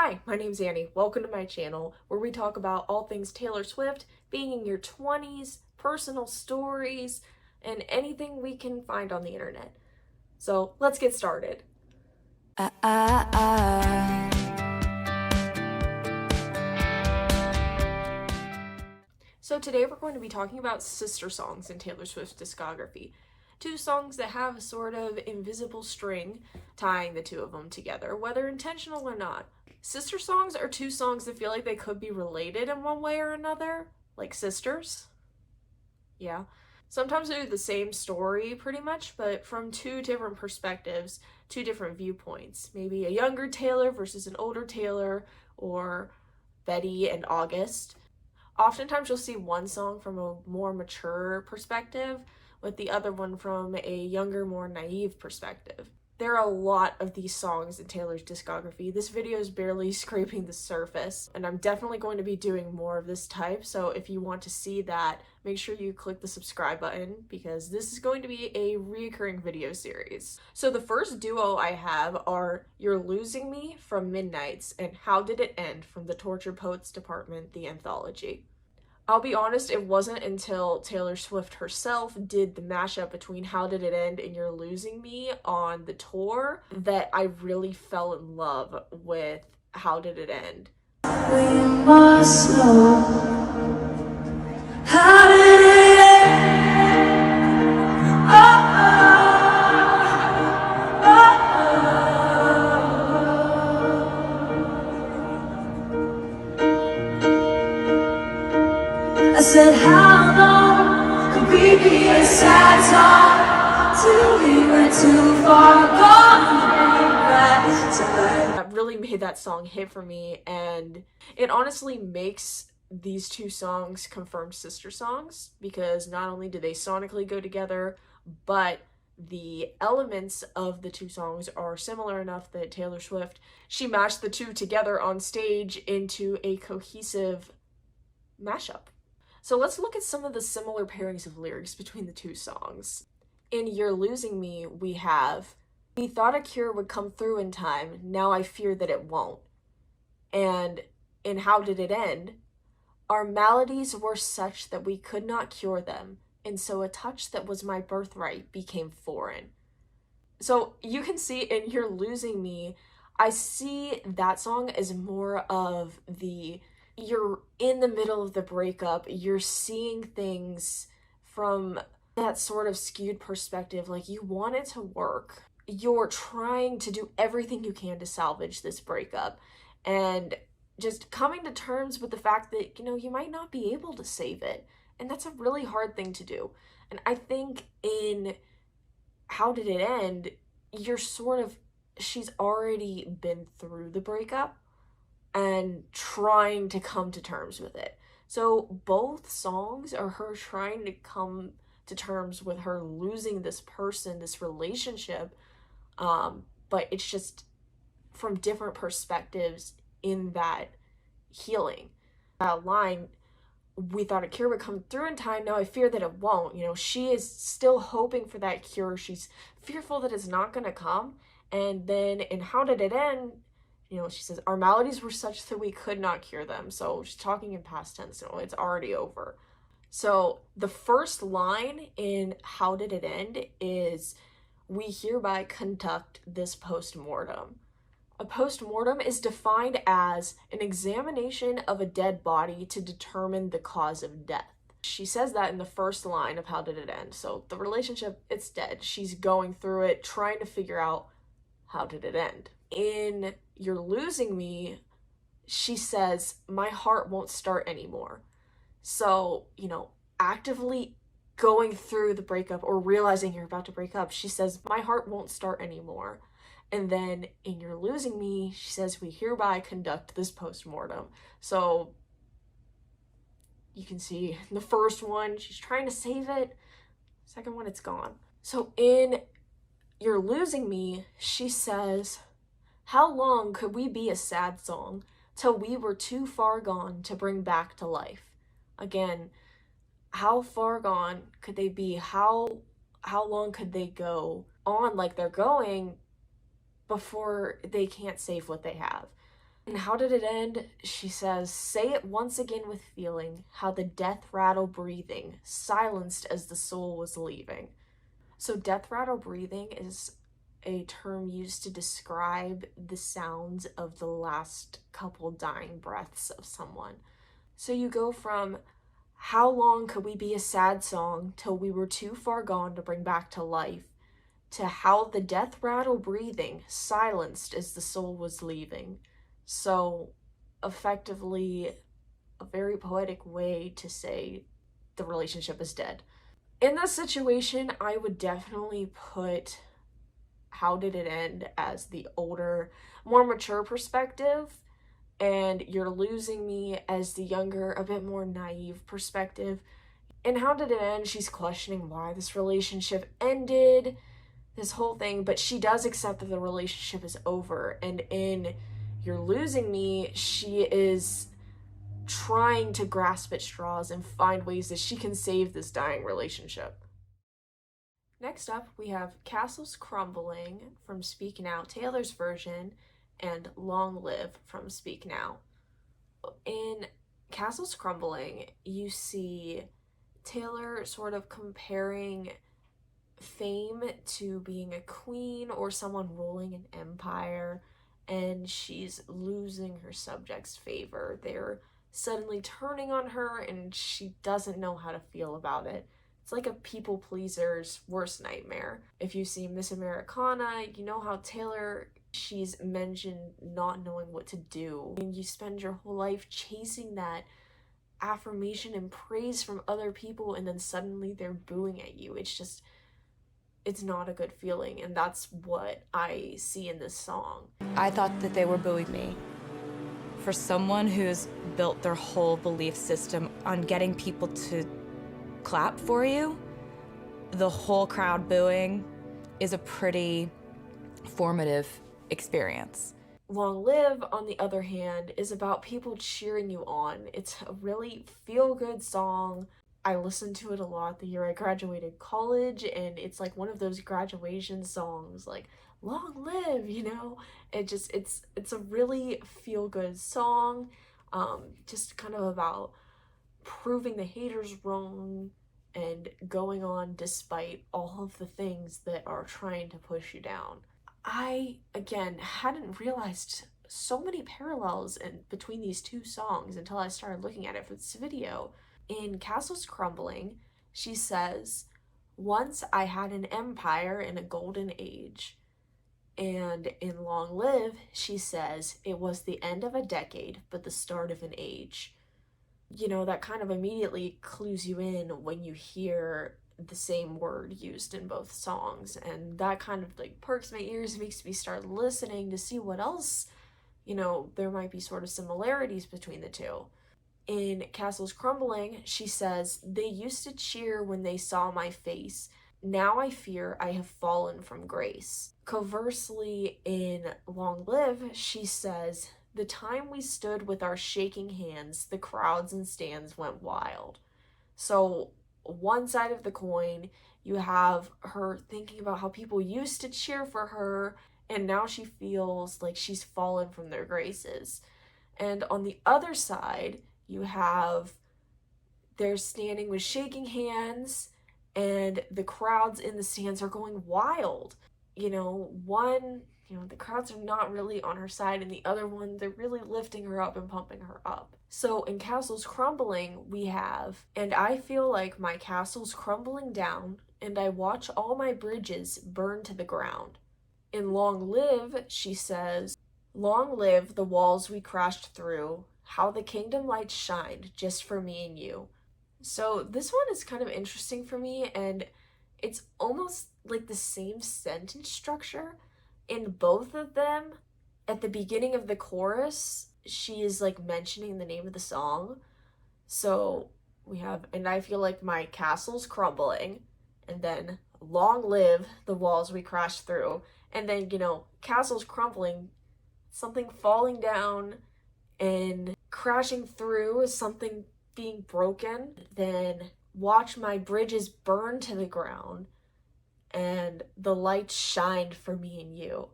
Hi, my name's Annie. Welcome to my channel where we talk about all things Taylor Swift, being in your 20s, personal stories, and anything we can find on the internet. So let's get started. So today we're going to be talking about sister songs in Taylor Swift's discography. Two songs that have a sort of invisible string tying the two of them together, whether intentional or not. Sister songs are two songs that feel like they could be related in one way or another, like sisters. Yeah. Sometimes they're the same story pretty much, but from two different perspectives, two different viewpoints. Maybe a younger Taylor versus an older Taylor, or Betty and August. Oftentimes you'll see one song from a more mature perspective, with the other one from a younger, more naive perspective. There are a lot of these songs in Taylor's discography. This video is barely scraping the surface, and I'm definitely going to be doing more of this type, so if you want to see that, make sure you click the subscribe button, because this is going to be a recurring video series. So the first duo I have are You're Losing Me from Midnights and How Did It End from the Tortured Poets Department, the anthology. I'll be honest, it wasn't until Taylor Swift herself did the mashup between How Did It End and You're Losing Me on the tour that I really fell in love with How Did It End. We must know how did it end? I said, how long could we be a sad song till we went too far gone back to life? That really made that song hit for me, and it honestly makes these two songs confirmed sister songs, because not only do they sonically go together, but the elements of the two songs are similar enough that Taylor Swift, she mashed the two together on stage into a cohesive mashup. So let's look at some of the similar pairings of lyrics between the two songs. In You're Losing Me, we have, we thought a cure would come through in time, now I fear that it won't. And in How Did It End, our maladies were such that we could not cure them, and so a touch that was my birthright became foreign. So you can see in You're Losing Me, I see that song as more of the, you're in the middle of the breakup, you're seeing things from that sort of skewed perspective, like you want it to work. You're trying to do everything you can to salvage this breakup, and just coming to terms with the fact that, you might not be able to save it. And that's a really hard thing to do. And I think in How Did It End, you're sort of, she's already been through the breakup and trying to come to terms with it. So both songs are her trying to come to terms with her losing this person, this relationship, but it's just from different perspectives in that healing. That line, we thought a cure would come through in time, now I fear that it won't. She is still hoping for that cure. She's fearful that it's not going to come. And then in How Did It End, she says, our maladies were such that we could not cure them. So she's talking in past tense, it's already over. So the first line in How Did It End is, we hereby conduct this post-mortem. A post-mortem is defined as an examination of a dead body to determine the cause of death. She says that in the first line of How Did It End. So the relationship, it's dead. She's going through it, trying to figure out how did it end. In You're Losing Me, she says, my heart won't start anymore. So, actively going through the breakup or realizing you're about to break up, she says, my heart won't start anymore. And then in You're Losing Me, she says, we hereby conduct this post-mortem. So you can see the first one, she's trying to save it. Second one, it's gone. So in You're Losing Me, she says, how long could we be a sad song till we were too far gone to bring back to life? Again, how far gone could they be? How long could they go on like they're going before they can't save what they have? And how did it end? She says, say it once again with feeling, how the death rattle breathing, silenced as the soul was leaving. So death rattle breathing is a term used to describe the sounds of the last couple dying breaths of someone. So you go from how long could we be a sad song till we were too far gone to bring back to life, to how the death rattle breathing, silenced as the soul was leaving. So effectively a very poetic way to say the relationship is dead. In this situation, I would definitely put how did it end as the older, more mature perspective, and you're losing me as the younger, a bit more naive perspective. And how did it end? She's questioning why this relationship ended, this whole thing, but she does accept that the relationship is over. And in You're Losing Me, she is trying to grasp at straws and find ways that she can save this dying relationship. Next up, we have Castles Crumbling from Speak Now, Taylor's version, and Long Live from Speak Now. In Castles Crumbling, you see Taylor sort of comparing fame to being a queen or someone ruling an empire, and she's losing her subjects' favor. They're suddenly turning on her, and she doesn't know how to feel about it. It's like a people pleaser's worst nightmare. If you see Miss Americana, you know how Taylor, she's mentioned not knowing what to do. And you spend your whole life chasing that affirmation and praise from other people, and then suddenly they're booing at you. It's not a good feeling, and that's what I see in this song. I thought that they were booing me. For someone who's built their whole belief system on getting people to clap for you, the whole crowd booing is a pretty formative experience. Long Live, on the other hand, is about people cheering you on. It's a really feel-good song. I listened to it a lot the year I graduated college, and it's like one of those graduation songs, like long live, you know? It's a really feel-good song, just kind of about proving the haters wrong and going on despite all of the things that are trying to push you down. I, again, hadn't realized so many parallels between these two songs until I started looking at it for this video. In Castles Crumbling, she says, once I had an empire in a golden age. And in Long Live, she says, it was the end of a decade, but the start of an age. You know, that kind of immediately clues you in when you hear the same word used in both songs, and that kind of like perks my ears, makes me start listening to see what else, you know, there might be sort of similarities between the two. In Castles Crumbling, she says, they used to cheer when they saw my face. Now I fear I have fallen from grace. Conversely, in Long Live, she says, the time we stood with our shaking hands, the crowds and stands went wild. So one side of the coin, you have her thinking about how people used to cheer for her, and now she feels like she's fallen from their graces. And on the other side, you have they're standing with shaking hands, and the crowds in the stands are going wild. You know, the crowds are not really on her side, and the other one, they're really lifting her up and pumping her up. So in Castles Crumbling, we have, and I feel like my castle's crumbling down, and I watch all my bridges burn to the ground. In Long Live, she says, long live the walls we crashed through, how the kingdom lights shined just for me and you. So this one is kind of interesting for me, and it's almost like the same sentence structure. In both of them, at the beginning of the chorus, she is like mentioning the name of the song. So we have, and I feel like my castle's crumbling, and then long live the walls we crashed through, and then, you know, castle's crumbling, something falling down and crashing through is something being broken. Then watch my bridges burn to the ground, and the lights shined for me and you.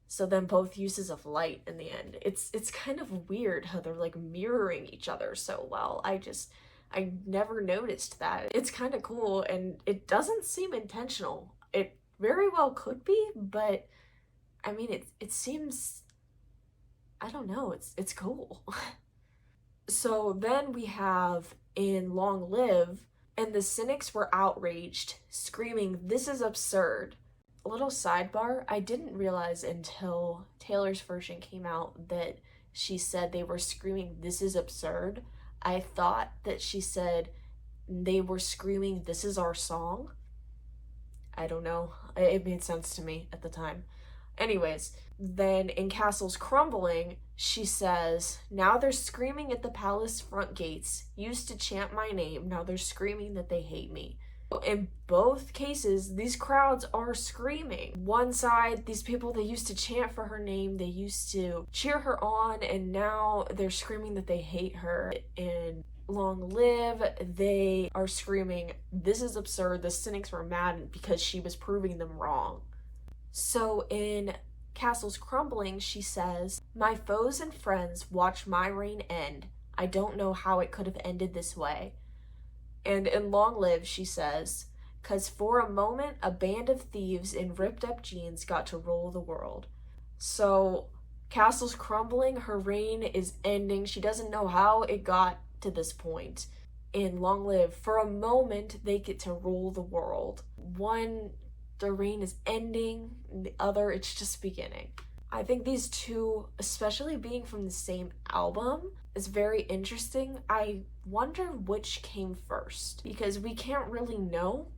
So then both uses of light in the end. It's kind of weird how they're like mirroring each other so well. I never noticed that. It's kind of cool, and it doesn't seem intentional. It very well could be, but I mean it seems, I don't know, it's cool. So then we have in Long Live, and the cynics were outraged, screaming, "This is absurd." A little sidebar, I didn't realize until Taylor's version came out that she said they were screaming, "This is absurd." I thought that she said they were screaming, "This is our song." I don't know. It made sense to me at the time. Anyways, then in Castles Crumbling, she says, "Now they're screaming at the palace front gates. Used to chant my name. Now they're screaming that they hate me." In both cases, these crowds are screaming. One side, these people, they used to chant for her name, they used to cheer her on, and now they're screaming that they hate her. In Long Live, they are screaming, "This is absurd." The cynics were mad because she was proving them wrong. So in Castles Crumbling, she says, "My foes and friends watch my reign end. I don't know how it could have ended this way." And in Long Live, she says, "'Cause for a moment, a band of thieves in ripped up jeans got to rule the world." So Castles Crumbling, her reign is ending. She doesn't know how it got to this point. In Long Live, for a moment, they get to rule the world. One, their reign is ending, and the other, it's just beginning. I think these two, especially being from the same album, is very interesting. I wonder which came first, because we can't really know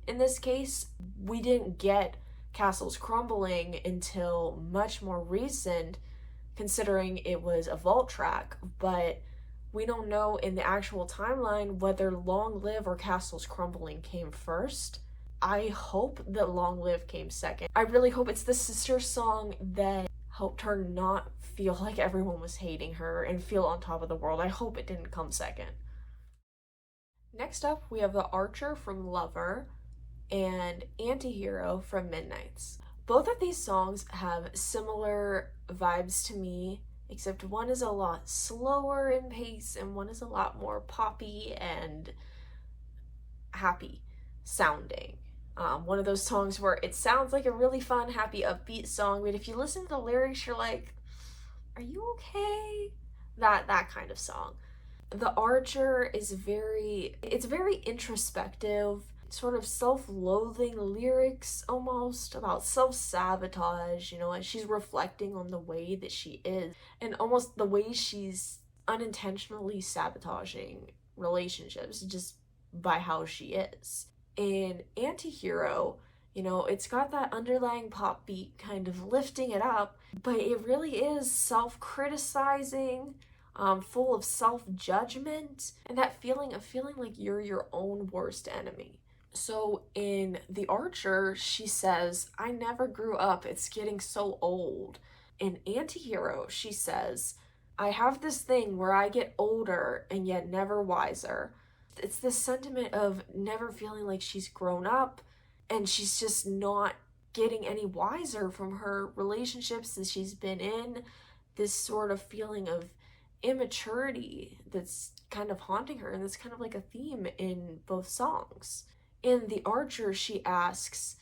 in this case. We didn't get Castles Crumbling until much more recent, considering it was a vault track, but we don't know in the actual timeline whether Long Live or Castles Crumbling came first. I hope that Long Live came second. I really hope it's the sister song that helped her not feel like everyone was hating her and feel on top of the world. I hope it didn't come second. Next up, we have The Archer from Lover and Antihero from Midnights. Both of these songs have similar vibes to me, except one is a lot slower in pace and one is a lot more poppy and happy sounding. One of those songs where it sounds like a really fun, happy, upbeat song, but if you listen to the lyrics, you're like, are you okay? That kind of song. The Archer is very introspective, sort of self-loathing lyrics almost, about self-sabotage, as she's reflecting on the way that she is, and almost the way she's unintentionally sabotaging relationships just by how she is. In Antihero, it's got that underlying pop beat kind of lifting it up, but it really is self-criticizing, full of self-judgment, and that feeling of feeling like you're your own worst enemy. So in The Archer, she says, "I never grew up, it's getting so old." In Antihero, she says, "I have this thing where I get older and yet never wiser." It's this sentiment of never feeling like she's grown up, and she's just not getting any wiser from her relationships that she's been in. This sort of feeling of immaturity that's kind of haunting her, and that's kind of like a theme in both songs. In The Archer, she asks,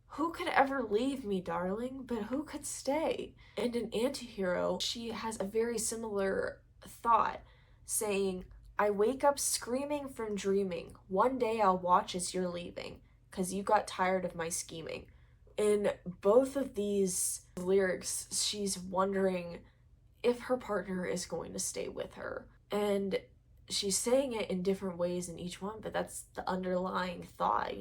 "Who could ever leave me, darling, but who could stay?" And in Antihero, she has a very similar thought, saying, "I wake up screaming from dreaming. One day I'll watch as you're leaving, 'cause you got tired of my scheming." In both of these lyrics, she's wondering if her partner is going to stay with her. And she's saying it in different ways in each one, but that's the underlying thought,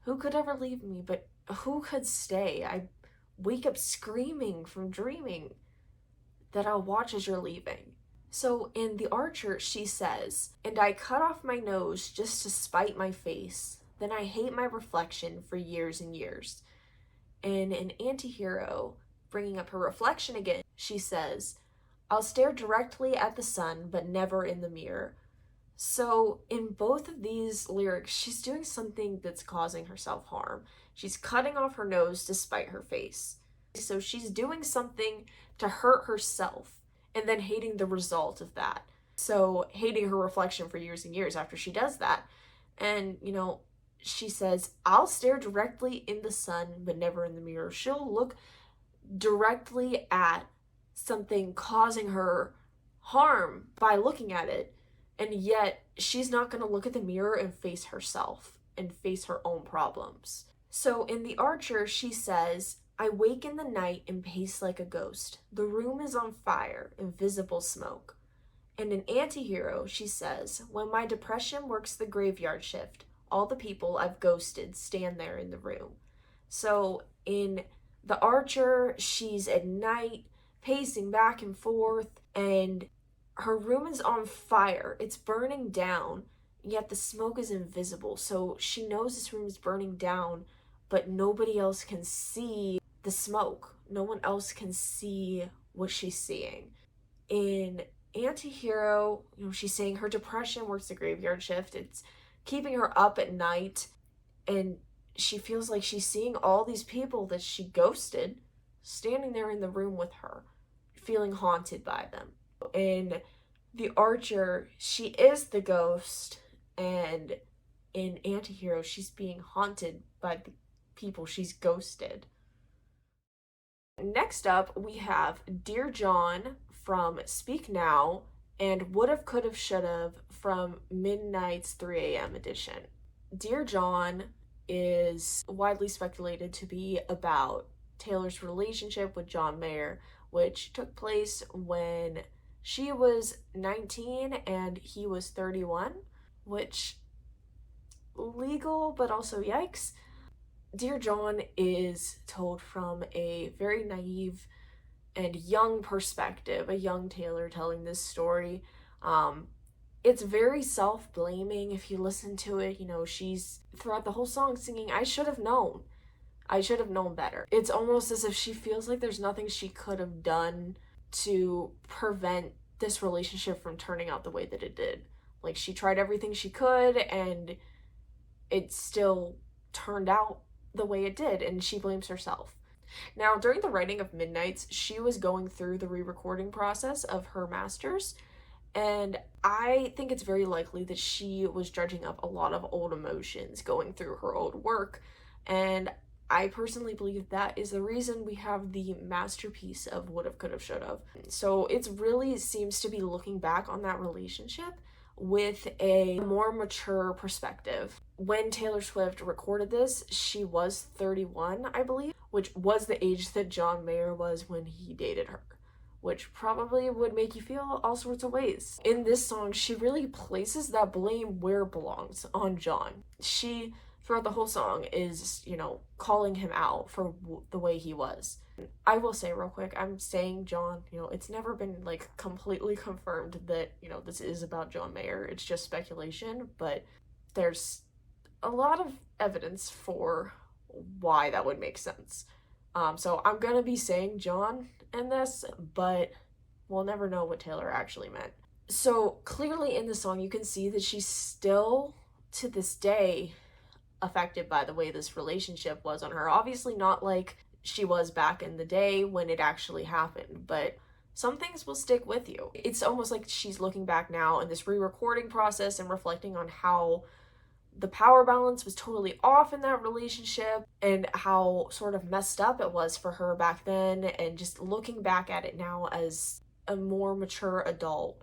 who could ever leave me, but who could stay? I wake up screaming from dreaming that I'll watch as you're leaving. So in The Archer, she says, "And I cut off my nose just to spite my face. Then I hate my reflection for years and years." And in Antihero, bringing up her reflection again, she says, "I'll stare directly at the sun, but never in the mirror." So in both of these lyrics, she's doing something that's causing herself harm. She's cutting off her nose to spite her face. So she's doing something to hurt herself and then hating the result of that. So hating her reflection for years and years after she does that. And, you know, she says, I'll stare directly in the sun, but never in the mirror. She'll look directly at something causing her harm by looking at it, and yet she's not going to look at the mirror and face herself and face her own problems. So in The Archer, she says, I wake in the night and pace like a ghost. The room is on fire, invisible smoke. And in Antihero, she says, when my depression works the graveyard shift, all the people I've ghosted stand there in the room. So in The Archer, she's at night, pacing back and forth, and her room is on fire. It's burning down, yet the smoke is invisible. So she knows this room is burning down, but nobody else can see the smoke. No one else can see what she's seeing. In Antihero, you know, she's saying her depression works the graveyard shift. It's keeping her up at night, and she feels like she's seeing all these people that she ghosted standing there in the room with her, feeling haunted by them. In The Archer, she is the ghost, and in Antihero, she's being haunted by the people she's ghosted. Next up, we have Dear John from Speak Now and Would've, Could've, Should've from Midnight's 3 a.m. edition. Dear John is widely speculated to be about Taylor's relationship with John Mayer, which took place when she was 19 and he was 31, which legal, but also yikes. Dear John is told from a very naive and young perspective, a young Taylor telling this story. It's very self-blaming if you listen to it. You know, she's throughout the whole song singing, I should have known. I should have known better. It's almost as if she feels like there's nothing she could have done to prevent this relationship from turning out the way that it did. Like, she tried everything she could and it still turned out the way it did, and she blames herself. Now, during the writing of Midnights, she was going through the re-recording process of her masters, and I think it's very likely that she was dredging up a lot of old emotions going through her old work, and I personally believe that is the reason we have the masterpiece of Would've, Could've, Should've. So it really seems to be looking back on that relationship with a more mature perspective. When Taylor Swift recorded this, she was 31, I believe, which was the age that John Mayer was when he dated her, which probably would make you feel all sorts of ways. In this song, she really places that blame where it belongs, on John. She, throughout the whole song, is, you know, calling him out for the way he was. I will say real quick, I'm saying John, you know, it's never been like completely confirmed that, you know, this is about John Mayer. It's just speculation, but there's a lot of evidence for why that would make sense. So I'm gonna be saying John in this, but we'll never know what Taylor actually meant. So clearly in the song, you can see that she's still, to this day, affected by the way this relationship was on her. Obviously not like she was back in the day when it actually happened, but some things will stick with you. It's almost like she's looking back now in this re-recording process and reflecting on how the power balance was totally off in that relationship and how sort of messed up it was for her back then, and just looking back at it now as a more mature adult,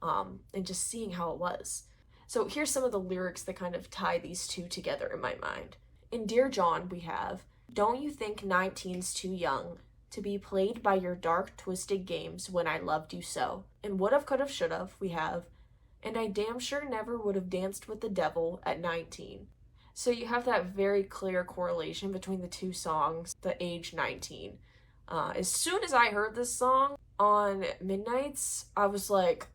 and just seeing how it was. So here's some of the lyrics that kind of tie these two together in my mind. In Dear John, we have, don't you think 19's too young to be played by your dark, twisted games when I loved you so? In Would've, Could've, Should've, we have, and I damn sure never would have danced with the devil at 19. So you have that very clear correlation between the two songs, the age 19. As soon as I heard this song on Midnights, I was like,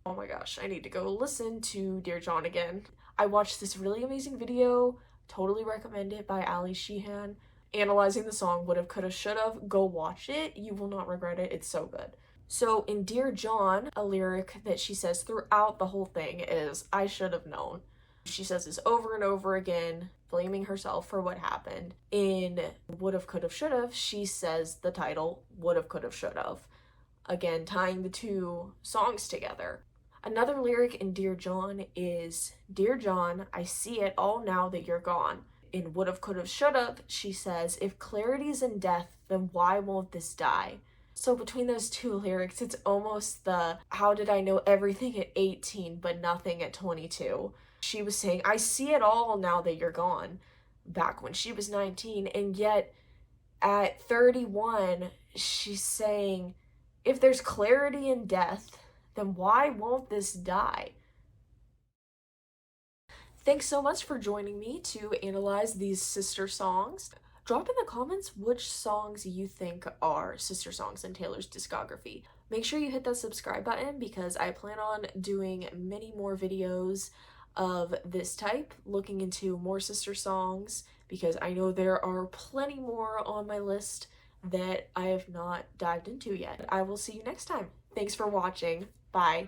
oh my gosh, I need to go listen to Dear John again. I watched this really amazing video, totally recommend it, by Ali Sheehan, analyzing the song Would've, Could've, Should've. Go watch it, you will not regret it, it's so good. So in Dear John, a lyric that she says throughout the whole thing is, I should have known. She says this over and over again, blaming herself for what happened. In Would've, Could've, Should've, she says the title Would've, Could've, Should've. Again, tying the two songs together. Another lyric in Dear John is, Dear John, I see it all now that you're gone. In Would've, Could've, Should've, she says, if clarity's in death, then why won't this die? So between those two lyrics, it's almost the, how did I know everything at 18 but nothing at 22? She was saying, I see it all now that you're gone, back when she was 19, and yet at 31, she's saying, if there's clarity in death, then why won't this die? Thanks so much for joining me to analyze these sister songs. Drop in the comments which songs you think are sister songs in Taylor's discography. Make sure you hit that subscribe button because I plan on doing many more videos of this type, looking into more sister songs, because I know there are plenty more on my list that I have not dived into yet. I will see you next time. Thanks for watching. Bye.